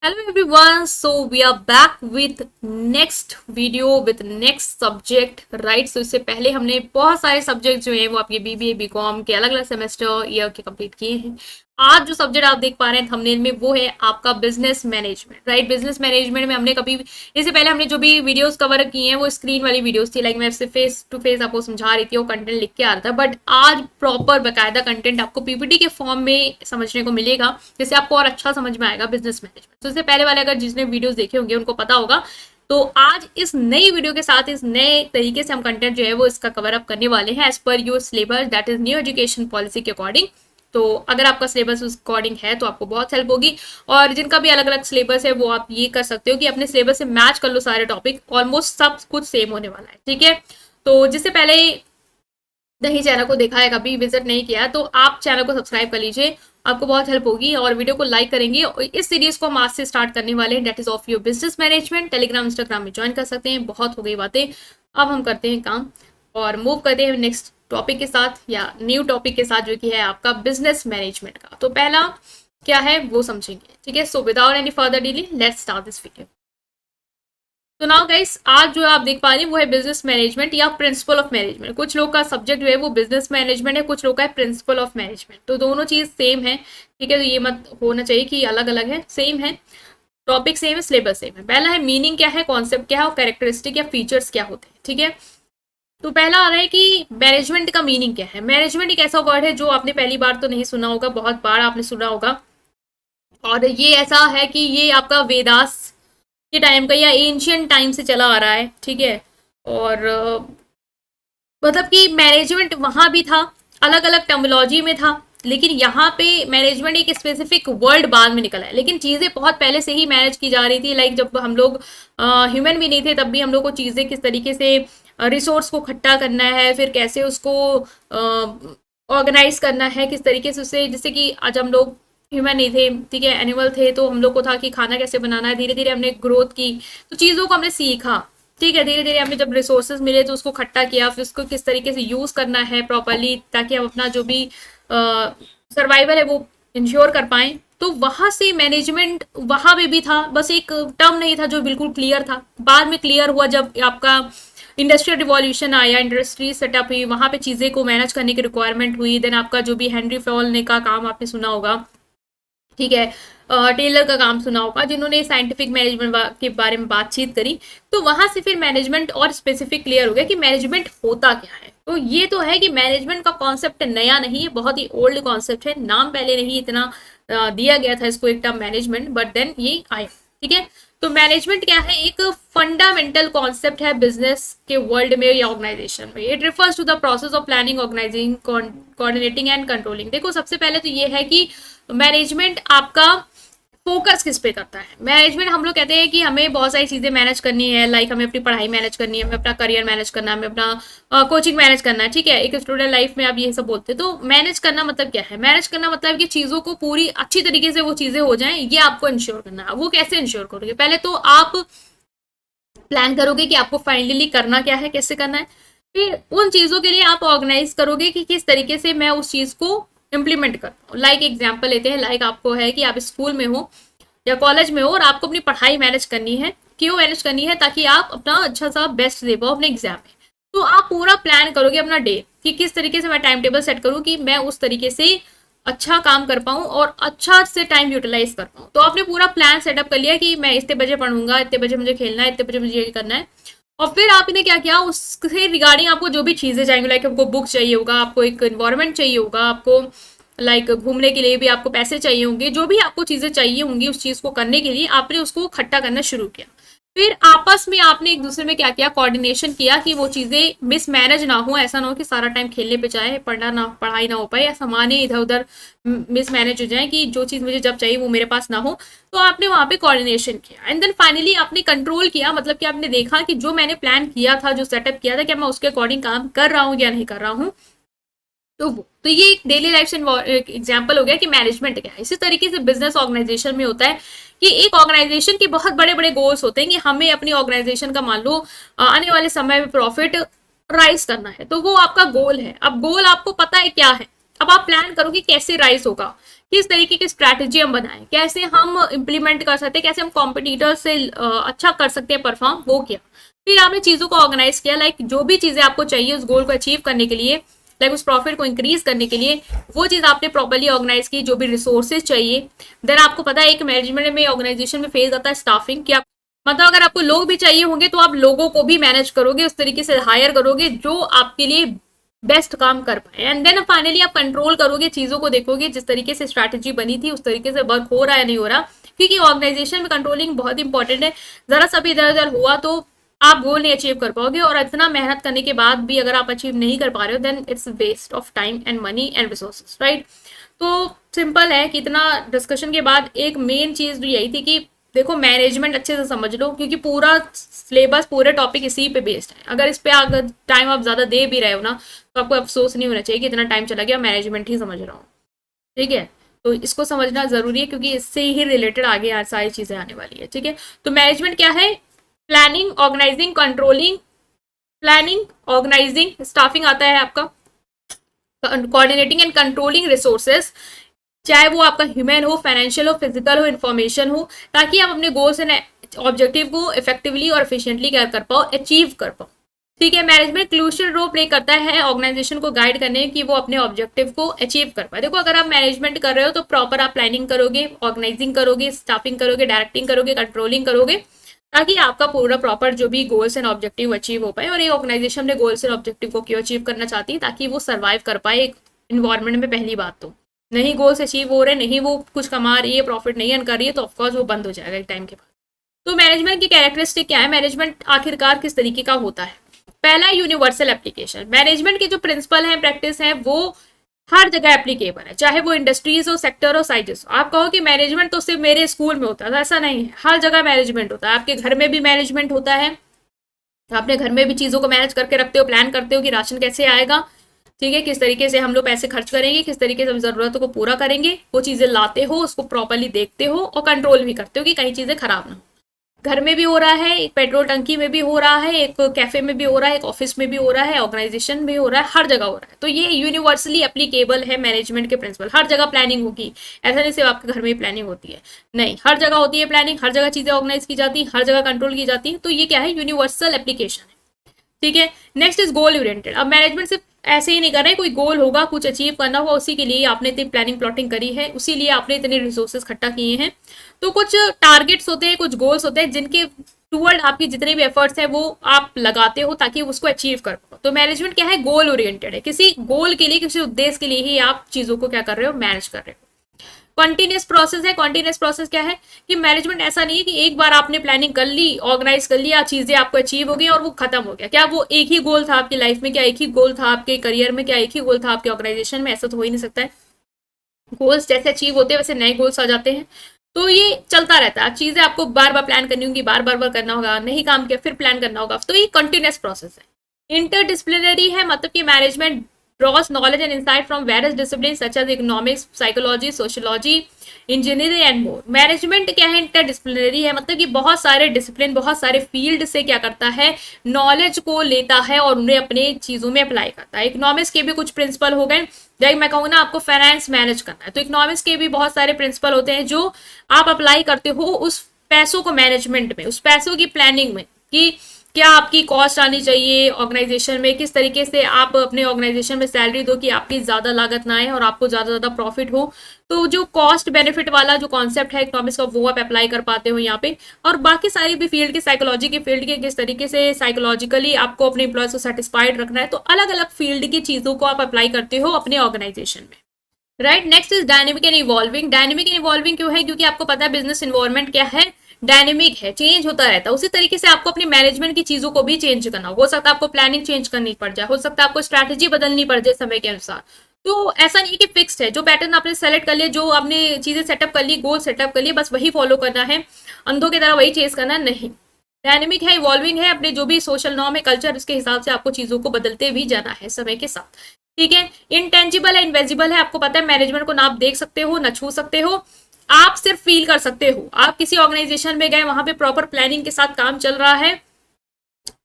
Hello everyone, so we are back with next video with next subject, right? So इससे पहले हमने बहुत सारे सब्जेक्ट जो हैं वो आपके बीबीए बीकॉम के अलग अलग सेमेस्टर ईयर के कंप्लीट किए हैं। आज जो सब्जेक्ट आप देख पा रहे हैं थंबनेल में वो है आपका business management, right? Business management में हमने कभी इससे पहले हमने जो भी वीडियोस कवर की हैं वो स्क्रीन वाली वीडियोस थी, लाइक मैं सिर्फ फेस टू फेस आपको समझा रही थी, वो कंटेंट लिख के आ रहा था। बट आज प्रॉपर बकायदा कंटेंट आपको पीपीटी के फॉर्म में समझने को मिलेगा, जिससे आपको और अच्छा समझ में आएगा बिजनेस मैनेजमेंट। तो इससे पहले वाले अगर जिसने वीडियोस देखे होंगे उनको पता होगा। तो आज इस नई वीडियो के साथ इस नए तरीके से हम कंटेंट जो है वो इसका कवर अप करने वाले हैं एज पर your syllabus, that is new education policy के अकॉर्डिंग। तो अगर आपका सिलेबस उस अकॉर्डिंग है तो आपको बहुत हेल्प होगी, और जिनका भी अलग अलग सिलेबस है वो आप ये कर सकते हो कि अपने सिलेबस से मैच कर लो सारे टॉपिक, ऑलमोस्ट सब कुछ सेम होने वाला है, ठीक है। तो जिससे पहले नहीं चैनल को देखा है, कभी विजिट नहीं किया है, तो आप चैनल को सब्सक्राइब कर लीजिए, आपको बहुत हेल्प होगी। और वीडियो को लाइक करेंगे। और इस सीरीज को हम आज से स्टार्ट करने वाले हैं, that is of your business management. Telegram Instagram में ज्वाइन कर सकते हैं। बहुत हो गई बातें, अब हम करते हैं काम और मूव करते हैं नेक्स्ट टॉपिक के साथ, या न्यू टॉपिक के साथ, जो कि है आपका बिजनेस मैनेजमेंट का। तो पहला क्या है वो समझेंगे, ठीक है। So without any further delay let's start this video. तो नाउ गाइस, आज जो आप देख पा रहे हैं वो है बिजनेस मैनेजमेंट या प्रिंसिपल ऑफ मैनेजमेंट। कुछ लोग का सब्जेक्ट जो है वो बिजनेस मैनेजमेंट है, कुछ लोग का है प्रिंसिपल ऑफ मैनेजमेंट। तो दोनों चीज सेम है, ठीक है। तो ये मत होना चाहिए कि अलग अलग है, सेम है, टॉपिक सेम है, सिलेबस सेम है। पहला है मीनिंग क्या है, कॉन्सेप्ट क्या है और कैरेक्टरिस्टिक या फीचर्स क्या होते हैं, ठीक है। तो पहला आ रहा है कि मैनेजमेंट का मीनिंग क्या है। मैनेजमेंट एक ऐसा वर्ड है जो आपने पहली बार तो नहीं सुना होगा, बहुत बार आपने सुना होगा। और ये ऐसा है कि ये आपका वेदास के टाइम का या एंशियंट टाइम से चला आ रहा है, ठीक है। और मतलब कि मैनेजमेंट वहां भी था, अलग अलग टर्मिनोलॉजी में था, लेकिन यहाँ पे मैनेजमेंट एक स्पेसिफिक वर्ड बाद में निकला है। लेकिन चीज़ें बहुत पहले से ही मैनेज की जा रही थी, लाइक जब हम लोग ह्यूमन भी नहीं थे तब भी हम लोग को चीज़ें किस तरीके से रिसोर्स को इकट्ठा करना है, फिर कैसे उसको ऑर्गेनाइज करना है, किस तरीके से उससे, जैसे कि आज हम लोग ह्यूमन नहीं थे, ठीक है, एनिमल थे, तो हम लोग को था कि खाना कैसे बनाना है। धीरे धीरे हमने ग्रोथ की, तो चीज़ों को हमने सीखा, ठीक है। धीरे धीरे हमें जब रिसोर्सेज मिले तो उसको इकट्ठा किया, फिर उसको किस तरीके से यूज करना है प्रॉपरली, ताकि हम अपना जो भी सर्वाइवल है वो इंश्योर कर पाए। तो वहां से मैनेजमेंट वहां पे भी था, बस एक टर्म नहीं था जो बिल्कुल क्लियर था। बाद में क्लियर हुआ जब आपका इंडस्ट्रियल रिवॉल्यूशन आया, इंडस्ट्री सेटअप हुई, वहां पे चीजें को मैनेज करने की रिक्वायरमेंट हुई। देन आपका जो भी हेनरी फॉल ने का काम आपने सुना होगा, ठीक है, टेलर का काम सुना होगा, जिन्होंने साइंटिफिक मैनेजमेंट के बारे में बातचीत करी। तो वहां से फिर मैनेजमेंट और स्पेसिफिक क्लियर हो गया कि मैनेजमेंट होता क्या है। तो ये तो है कि मैनेजमेंट का कॉन्सेप्ट नया नहीं है, बहुत ही ओल्ड कॉन्सेप्ट है। नाम पहले नहीं इतना दिया गया था इसको, एक टर्म मैनेजमेंट, बट देन ये आया, ठीक है। तो मैनेजमेंट क्या है, एक फंडामेंटल कॉन्सेप्ट है बिजनेस के वर्ल्ड में या ऑर्गेनाइजेशन में। It refers to the process of planning, organising, coordinating and controlling. देखो, सबसे पहले तो ये है कि मैनेजमेंट आपका फोकस किस पे करता है। मैनेजमेंट हम लोग कहते हैं कि हमें बहुत सारी चीजें मैनेज करनी है, लाइक हमें अपनी पढ़ाई मैनेज करनी है, हमें अपना करियर मैनेज करना है, हमें अपना कोचिंग मैनेज करना है, ठीक है। एक स्टूडेंट लाइफ में आप ये सब बोलते हैं। तो मैनेज करना मतलब क्या है, मैनेज करना मतलब कि चीजों को पूरी अच्छी तरीके से वो चीजें हो जाएं, ये आपको इंश्योर करना है। वो कैसे इंश्योर करोगे, पहले तो आप प्लान करोगे कि आपको फाइनली करना क्या है, कैसे करना है। फिर उन चीजों के लिए आप ऑर्गेनाइज करोगे कि किस तरीके से मैं उस चीज को इम्प्लीमेंट करता हूँ। लाइक एग्जाम्पल लेते हैं, लाइक आपको है कि आप स्कूल में हो या कॉलेज में हो और आपको अपनी पढ़ाई मैनेज करनी है। क्यों मैनेज करनी है, ताकि आप अपना अच्छा सा बेस्ट दे पाओ अपने एग्जाम में। तो आप पूरा प्लान करोगे अपना डे कि किस तरीके से मैं टाइम टेबल सेट करूँ कि मैं उस तरीके से अच्छा काम कर पाऊँ और अच्छा से टाइम यूटिलाइज कर पाऊँ। तो आपने पूरा प्लान सेटअप कर लिया कि मैं इतने बजे पढ़ूंगा, इतने बजे मुझे खेलना है, इतने बजे मुझे ये करना है। और फिर आपने क्या किया, उससे रिगार्डिंग आपको जो भी चीजें चाहिए, लाइक आपको बुक चाहिए होगा, आपको एक इन्वायरमेंट चाहिए होगा, आपको लाइक घूमने के लिए भी आपको पैसे चाहिए होंगे, जो भी आपको चीजें चाहिए होंगी उस चीज को करने के लिए आपने उसको इकट्ठा करना शुरू किया। फिर आपस में आपने एक दूसरे में क्या किया, कोऑर्डिनेशन किया कि वो चीजें मिसमैनेज ना हो। ऐसा ना हो कि सारा टाइम खेलने पे जाए, पढ़ाई ना हो पाए, या सामान इधर उधर मिसमैनेज हो जाए कि जो चीज मुझे जब चाहिए वो मेरे पास ना हो। तो आपने वहां पे कोऑर्डिनेशन किया एंड देन फाइनली आपने कंट्रोल किया, मतलब कि आपने देखा कि जो मैंने प्लान किया था, जो सेटअप किया था, क्या मैं उसके अकॉर्डिंग काम कर रहा हूँ या नहीं कर रहा हूँ। तो ये एक डेली लाइफ से एग्जाम्पल हो गया कि मैनेजमेंट क्या है। इसी तरीके से बिजनेस ऑर्गेनाइजेशन में होता है कि एक ऑर्गेनाइजेशन के बहुत बड़े बड़े गोल्स होते हैं कि हमें अपनी ऑर्गेनाइजेशन का, मान लो आने वाले समय में प्रॉफिट राइज करना है, तो वो आपका गोल है। अब गोल आपको पता है क्या है, अब आप प्लान करो कि कैसे राइज होगा, किस तरीके की स्ट्रैटेजी हम बनाएं, कैसे हम इम्प्लीमेंट कर सकते हैं, कैसे हम कॉम्पिटिटर से अच्छा कर सकते हैं परफॉर्म, वो किया। फिर आपने चीजों को ऑर्गेनाइज किया, लाइक जो भी चीजें आपको चाहिए उस गोल को अचीव करने के लिए, लाइक उस प्रॉफिट को इंक्रीज करने के लिए, वो चीज आपने प्रॉपर्ली ऑर्गेनाइज की, जो भी रिसोर्सेज चाहिए। देन आपको पता है एक मैनेजमेंट में, ऑर्गेनाइजेशन में फेज आता है स्टाफिंग, कि आप मतलब अगर आपको लोग भी चाहिए होंगे तो आप लोगों को भी मैनेज करोगे, उस तरीके से हायर करोगे जो आपके लिए बेस्ट काम कर पाए। एंड देन फाइनली आप कंट्रोल करोगे, चीजों को देखोगे, जिस तरीके से स्ट्रैटेजी बनी थी उस तरीके से वर्क हो रहा है नहीं हो रहा, क्योंकि ऑर्गेनाइजेशन में कंट्रोलिंग बहुत इंपॉर्टेंट है। जरा सा भी इधर उधर हुआ तो आप गोल नहीं अचीव कर पाओगे, और इतना मेहनत करने के बाद भी अगर आप अचीव नहीं कर पा रहे हो, then it's waste of time and money and resources, right. तो सिंपल है कि इतना डिस्कशन के बाद एक मेन चीज यही थी कि देखो मैनेजमेंट अच्छे से समझ लो, क्योंकि पूरा सिलेबस, पूरे टॉपिक इसी पे बेस्ड है। अगर इस पे अगर टाइम आप ज्यादा दे भी रहे हो ना, तो आपको अफसोस नहीं होना चाहिए कि इतना टाइम चला गया, मैनेजमेंट ही समझ रहा हूँ, ठीक है। तो इसको समझना जरूरी है, क्योंकि इससे ही रिलेटेड आगे यार सारी चीजें आने वाली है, ठीक है। तो मैनेजमेंट क्या है? Planning, organising, controlling, planning, organising, staffing आता है आपका, कोऑर्डिनेटिंग एंड कंट्रोलिंग रिसोर्सेज, चाहे वो आपका ह्यूमन हो, फाइनेंशियल हो, फिजिकल हो, इंफॉर्मेशन हो, ताकि आप अपने गोल्स एंड ऑब्जेक्टिव को इफेक्टिवली और एफिशिएंटली क्या कर पाओ, अचीव कर पाओ, ठीक है। मैनेजमेंट क्रूशियल रोल प्ले करता है ऑर्गेनाइजेशन को गाइड करने की, वो अपने ऑब्जेक्टिव को अचीव कर पाए। देखो अगर आप मैनेजमेंट कर रहे हो तो प्रॉपर आप प्लानिंग करोगे, ऑर्गेनाइजिंग करोगे, स्टाफिंग करोगे, डायरेक्टिंग करोगे, कंट्रोलिंग करोगे, ताकि आपका पूरा प्रॉपर जो भी गोल्स एंड ऑब्जेक्टिव अचीव हो पाए। और ये ऑर्गेनाइजेशन अपने गोल्स एंड ऑब्जेक्टिव को क्यों अचीव करना चाहती है? ताकि वो सर्वाइव कर पाए एक इन्वायरमेंट में। पहली बात तो नहीं गोल्स अचीव हो रहे, नहीं वो कुछ कमा रही है, प्रॉफिट नहीं अर्न कर रही है, तो ऑफकोर्स वो बंद हो जाएगा एक टाइम के बाद। तो मैनेजमेंट की कैरेक्टरिस्टिक क्या है? मैनेजमेंट आखिरकार किस तरीके का होता है? पहला, यूनिवर्सल एप्लीकेशन। मैनेजमेंट के जो प्रिंसिपल है, प्रैक्टिस है, वो हर जगह एप्लीकेबल है, चाहे वो इंडस्ट्रीज हो, सेक्टर हो, साइजेस हो। आप कहो कि मैनेजमेंट तो सिर्फ मेरे स्कूल में होता है, ऐसा नहीं है, हर जगह मैनेजमेंट होता है। आपके घर में भी मैनेजमेंट होता है, अपने घर में भी चीजों को मैनेज करके रखते हो, प्लान करते हो कि राशन कैसे आएगा, ठीक है, किस तरीके से हम लोग पैसे खर्च करेंगे, किस तरीके से हम जरूरतों को पूरा करेंगे, वो चीजें लाते हो, उसको प्रॉपरली देखते हो और कंट्रोल भी करते हो कि कहीं चीजें खराब ना हो। घर में भी हो रहा है, एक पेट्रोल टंकी में भी हो रहा है, एक कैफे में भी हो रहा है, एक ऑफिस में भी हो रहा है, ऑर्गेनाइजेशन में हो रहा है, हर जगह हो रहा है। तो ये यूनिवर्सली एप्लीकेबल है मैनेजमेंट के प्रिंसिपल। हर जगह प्लानिंग होगी, ऐसा नहीं सिर्फ आपके घर में ही प्लानिंग होती है, नहीं, हर जगह होती है प्लानिंग, हर जगह चीजें ऑर्गेनाइज की जाती है, हर जगह कंट्रोल की जाती है। तो ये क्या है? यूनिवर्सल एप्लीकेशन है, ठीक है। Next is goal oriented. अब मैनेजमेंट सिर्फ ऐसे ही नहीं कर रहे, कोई गोल होगा, कुछ अचीव करना होगा, उसी के लिए आपने इतनी प्लानिंग प्लॉटिंग करी है, उसी लिए आपने इतने रिसोर्सेज इकट्ठा किए हैं। तो कुछ टारगेट्स होते हैं, कुछ गोल्स होते हैं, जिनके टूवर्ड आपकी जितने भी एफर्ट्स है वो आप लगाते हो ताकि उसको अचीव कर पाओ। तो मैनेजमेंट क्या है? गोल ओरिएंटेड है, किसी गोल के लिए, किसी उद्देश्य के लिए ही आप चीजों को क्या कर रहे हो? मैनेज कर रहे हो। कॉन्टिन्यूस प्रोसेस है। कॉन्टिन्यूस प्रोसेस क्या है? कि मैनेजमेंट ऐसा नहीं है कि एक बार आपने प्लानिंग कर ली, ऑर्गेनाइज कर लिया, चीजें आपको अचीव हो गई और वो खत्म हो गया। क्या वो एक ही गोल था आपकी लाइफ में? क्या एक ही गोल था आपके करियर में? क्या एक ही गोल था आपके ऑर्गेनाइजेशन में? ऐसा तो हो ही नहीं सकता है। गोल्स जैसे अचीव होते हैं वैसे नए गोल्स आ जाते हैं। तो ये चलता रहता है, चीजें आपको बार बार प्लान करनी होगी, बार बार करना होगा, नहीं काम किया फिर प्लान करना होगा। तो ये कंटिन्यूस प्रोसेस है। इंटरडिसिप्लिनरी है, मतलब कि management draws knowledge and insight from various disciplines such as economics, psychology, sociology, engineering and more. Management क्या है? इंटरडिसिप्लिनरी है, मतलब कि बहुत सारे डिसिप्लिन, बहुत सारे फील्ड से क्या करता है? नॉलेज को लेता है और उन्हें अपने चीजों में अप्लाई करता है। इकोनॉमिक्स के भी कुछ प्रिंसिपल हो गए, जैसे मैं कहूँ ना आपको फाइनेंस मैनेज करना है, तो इकोनॉमिक्स के भी बहुत सारे प्रिंसिपल होते हैं जो आप अप्लाई करते हो उस पैसों को मैनेजमेंट में, उस पैसों की प्लानिंग में, कि क्या आपकी कॉस्ट आनी चाहिए ऑर्गेनाइजेशन में, किस तरीके से आप अपने ऑर्गेनाइजेशन में सैलरी दो कि आपकी ज्यादा लागत ना आए और आपको ज्यादा प्रॉफिट हो। तो जो कॉस्ट बेनिफिट वाला जो कॉन्सेप्ट है इकोनॉमिक्स का, वो आप अप्लाई कर पाते हो यहाँ पे। और बाकी सारी भी फील्ड के, साइकोलॉजी के फील्ड के, किस तरीके से साइकोलॉजिकली आपको अपने एम्प्लॉयज को सेटिस्फाइड रखना है, तो अलग अलग फील्ड की चीजों को आप अप्लाई करते हो अपने ऑर्गेनाइजेशन में, right. Next is dynamic and evolving. Dynamic and evolving क्यों है? क्योंकि आपको पता है बिजनेस इन्वायरमेंट क्या है? डायनेमिक है, चेंज होता रहता है। उसी तरीके से आपको अपनी मैनेजमेंट की चीजों को भी चेंज करना हो सकता है, आपको प्लानिंग चेंज करनी पड़ जाए, हो सकता है आपको स्ट्रैटेजी बदलनी पड़ जाए समय के अनुसार। तो ऐसा नहीं कि फिक्स्ड है, जो पैटर्न आपने सेलेक्ट कर लिया, जो आपने चीजें सेटअप कर ली, गोल सेटअप कर लिए, बस वही फॉलो करना है, अंधों की तरह वही चेंज करना नहीं। डायनेमिक है, इवॉल्विंग है, अपने जो भी सोशल नॉर्म है, कल्चर, उसके हिसाब से आपको चीजों को बदलते भी जाना है समय के साथ, ठीक है। इंटेंजिबल है, इनविजिबल है, आपको पता है मैनेजमेंट को ना आप देख सकते हो, ना छू सकते हो, आप सिर्फ फील कर सकते हो। आप किसी ऑर्गेनाइजेशन में गए, वहां पे प्रॉपर प्लानिंग के साथ काम चल रहा है,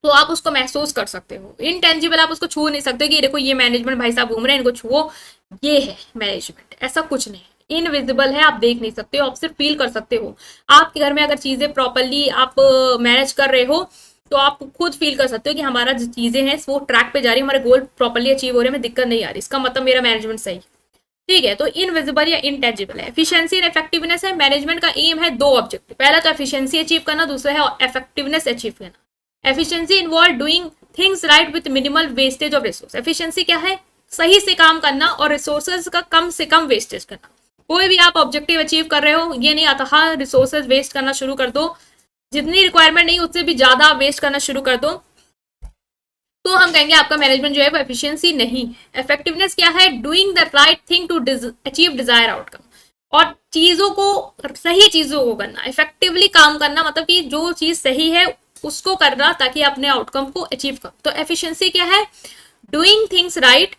तो आप उसको महसूस कर सकते हो। इनटेंजिबल आप उसको छू नहीं सकते कि देखो ये मैनेजमेंट भाई साहब घूम रहे हैं, इनको छुओ, ये है मैनेजमेंट, ऐसा कुछ नहीं है। इनविजिबल है, आप देख नहीं सकते हो, आप सिर्फ फील कर सकते हो। आपके घर में अगर चीजें प्रॉपरली आप मैनेज कर रहे हो तो आप खुद फील कर सकते हो कि हमारा जो चीजें हैं वो ट्रैक पे जा रही है, हमारे गोल प्रॉपरली अचीव हो रहे हैं, हमें दिक्कत नहीं आ रही, इसका मतलब मेरा मैनेजमेंट सही है। ठीक है, तो इनविजिबल या इनटेंजिबल है। एफिशिएंसी एंड इफेक्टिवनेस है, मैनेजमेंट का एम है दो ऑब्जेक्टिव, पहला तो एफिशिएंसी अचीव करना, दूसरा है इफेक्टिवनेस अचीव करना। Efficiency involve doing things right with minimal wastage of resource. Efficiency क्या है? सही से काम करना और रिसोर्सेज का कम से कम वेस्टेज करना। कोई भी आप ऑब्जेक्टिव अचीव कर रहे हो, ये नहीं आता हाँ रिसोर्सेज वेस्ट करना शुरू कर दो, जितनी रिक्वायरमेंट नहीं उससे भी ज्यादा वेस्ट करना शुरू कर दो, तो हम कहेंगे आपका मैनेजमेंट जो है वो एफिशिएंसी नहीं है। इफेक्टिवनेस क्या है? Doing the right thing to achieve desire outcome, और चीजों को, सही चीजों को करना, इफेक्टिवली काम करना, मतलब कि जो चीज सही है उसको करना ताकि अपने आउटकम को अचीव करो। तो एफिशिएंसी क्या है? Doing things right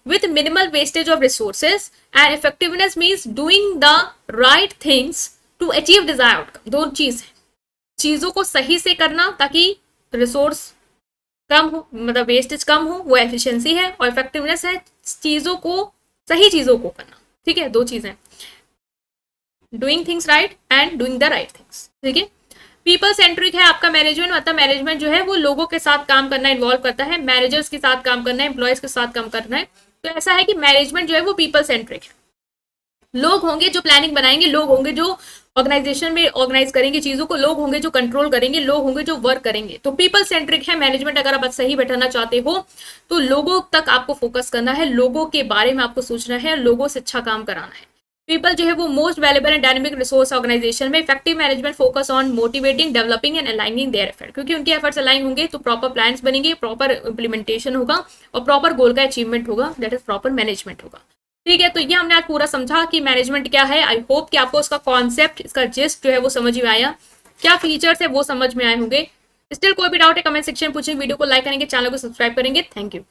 with minimal wastage of resources, and effectiveness means doing the right things to achieve desired outcome। दो चीज है, चीजों को सही से करना ताकि रिसोर्स कम हो, मतलब वेस्टेज कम हो, वो एफिशिएंसी है, और इफेक्टिवनेस है चीजों को, सही चीजों को करना। ठीक है, दो चीजें, doing things right and doing the right things. ठीक है, पीपल सेंट्रिक है आपका मैनेजमेंट, मतलब मैनेजमेंट जो है वो लोगों के साथ काम करना इन्वॉल्व करता है, मैनेजर्स के साथ काम करना है, एम्प्लॉयज के साथ काम करना है। तो ऐसा है कि मैनेजमेंट जो है वो पीपल सेंट्रिक है। लोग होंगे जो प्लानिंग बनाएंगे, लोग होंगे जो ऑर्गेनाइजेशन में ऑर्गेनाइज करेंगे चीजों को, लोग होंगे जो कंट्रोल करेंगे, लोग होंगे जो वर्क करेंगे। तो पीपल सेंट्रिक है मैनेजमेंट। अगर आप सही बैठाना चाहते हो तो लोगों तक आपको फोकस करना है, लोगों के बारे में आपको सोचना है, लोगों से अच्छा काम कराना है। पीपल जो है वो most valuable and dynamic resource organisation में। Effective management focus on motivating, developing and aligning their effort, क्योंकि उनके एफर्ट्स अलाइन होंगे तो प्रॉपर प्लान्स बनेंगे, प्रॉपर इंप्लीमेंटेशन होगा और प्रॉपर गोल का अचीवमेंट होगा, दैट इज प्रॉपर मैनेजमेंट होगा। ठीक है, तो ये हमने आज पूरा समझा कि मैनेजमेंट क्या है। आई होप कि आपको उसका कॉन्सेप्ट, इसका जिस्ट जो है वो समझ में आया, क्या फीचर्स है वो समझ में आए होंगे। स्टिल कोई भी डाउट है कमेंट सेक्शन में पूछें, वीडियो को लाइक करेंगे, चैनल को सब्सक्राइब करेंगे। Thank you.